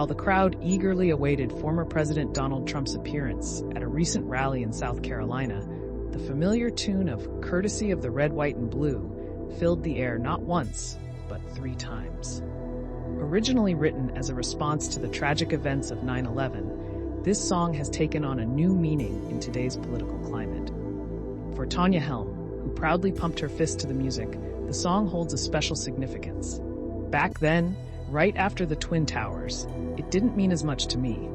While the crowd eagerly awaited former President Donald Trump's appearance at a recent rally in South Carolina, the familiar tune of "Courtesy of the Red, White, and Blue" filled the air not once, but 3 times. Originally written as a response to the tragic events of 9/11, this song has taken on a new meaning in today's political climate. For Tanya Helm, who proudly pumped her fist to the music, the song holds a special significance. Back then, right after the Twin Towers, it didn't mean as much to me.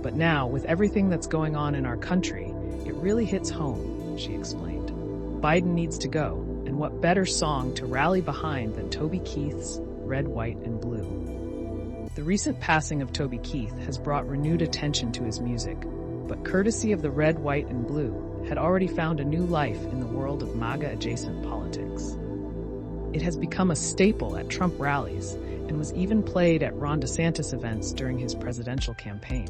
But now, with everything that's going on in our country, it really hits home, she explained. Biden needs to go, and what better song to rally behind than Toby Keith's Red, White, and Blue. The recent passing of Toby Keith has brought renewed attention to his music, but Courtesy of the Red, White, and Blue had already found a new life in the world of MAGA-adjacent politics. It has become a staple at Trump rallies and was even played at Ron DeSantis events during his presidential campaign.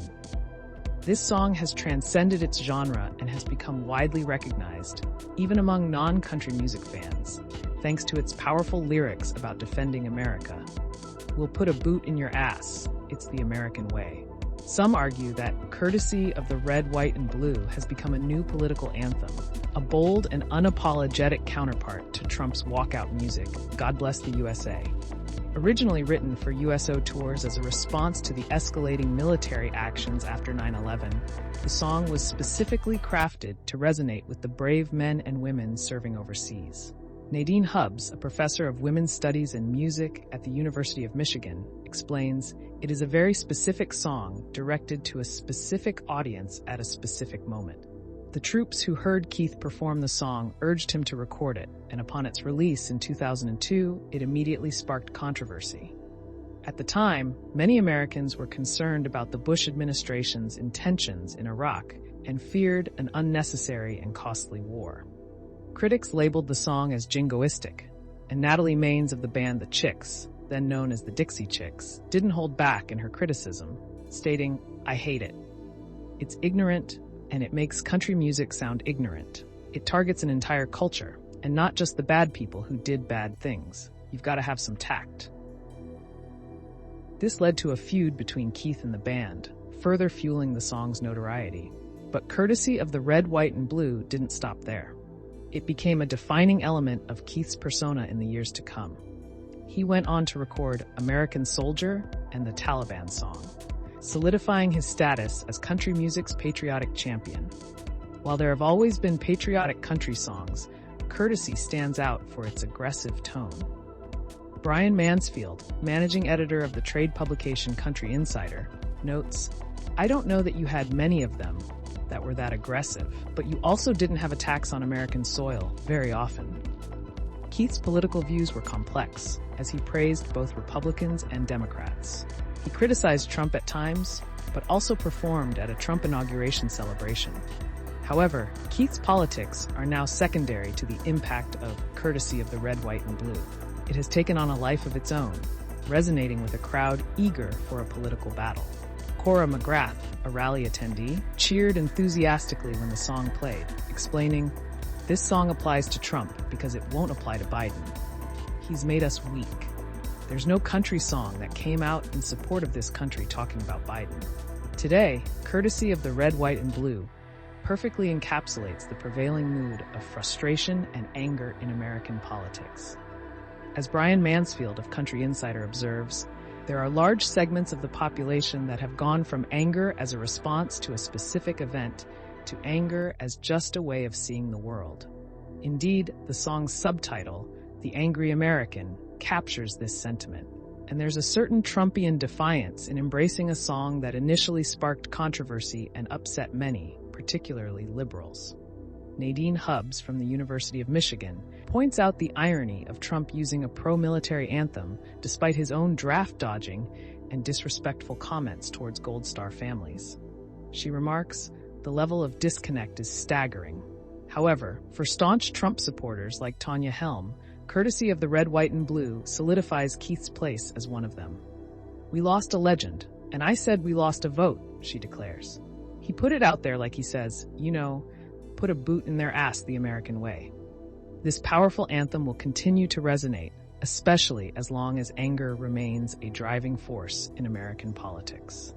This song has transcended its genre and has become widely recognized, even among non-country music fans, thanks to its powerful lyrics about defending America. "We'll put a boot in your ass, it's the American way." Some argue that "Courtesy of the Red, White, and Blue" has become a new political anthem, a bold and unapologetic counterpart to Trump's walkout music, "God Bless the USA." Originally written for USO tours as a response to the escalating military actions after 9/11, the song was specifically crafted to resonate with the brave men and women serving overseas. Nadine Hubbs, a professor of women's studies and music at the University of Michigan, explains, "It is a very specific song directed to a specific audience at a specific moment." The troops who heard Keith perform the song urged him to record it, and upon its release in 2002, it immediately sparked controversy. At the time, many Americans were concerned about the Bush administration's intentions in Iraq and feared an unnecessary and costly war. Critics labeled the song as jingoistic, and Natalie Maines of the band The Chicks, then known as the Dixie Chicks, didn't hold back in her criticism, stating, "I hate it. It's ignorant, and it makes country music sound ignorant. It targets an entire culture, and not just the bad people who did bad things. You've got to have some tact." This led to a feud between Keith and the band, further fueling the song's notoriety. But Courtesy of the Red, White, and Blue didn't stop there. It became a defining element of Keith's persona in the years to come. He went on to record American Soldier and the Taliban song, solidifying his status as country music's patriotic champion. While there have always been patriotic country songs, Courtesy stands out for its aggressive tone. Brian Mansfield, managing editor of the trade publication Country Insider, notes, "I don't know that you had many of them that were that aggressive, but you also didn't have attacks on American soil very often." Keith's political views were complex, as he praised both Republicans and Democrats. He criticized Trump at times, but also performed at a Trump inauguration celebration. However, Keith's politics are now secondary to the impact of Courtesy of the Red, White, and Blue. It has taken on a life of its own, resonating with a crowd eager for a political battle. Cora McGrath, a rally attendee, cheered enthusiastically when the song played, explaining, "This song applies to Trump because it won't apply to Biden. He's made us weak. There's no country song that came out in support of this country talking about Biden." Today, Courtesy of the Red, White, and Blue perfectly encapsulates the prevailing mood of frustration and anger in American politics. As Brian Mansfield of Country Insider observes, there are large segments of the population that have gone from anger as a response to a specific event to anger as just a way of seeing the world. Indeed, the song's subtitle, "The Angry American," captures this sentiment. And there's a certain Trumpian defiance in embracing a song that initially sparked controversy and upset many, particularly liberals. Nadine Hubbs from the University of Michigan points out the irony of Trump using a pro-military anthem despite his own draft dodging and disrespectful comments towards Gold Star families. She remarks, "The level of disconnect is staggering." However, for staunch Trump supporters like Tanya Helm, Courtesy of the Red, White, and Blue solidifies Keith's place as one of them. "We lost a legend, and I said we lost a vote," she declares. He put it out there like he says, put a boot in their ass the American way. This powerful anthem will continue to resonate, especially as long as anger remains a driving force in American politics.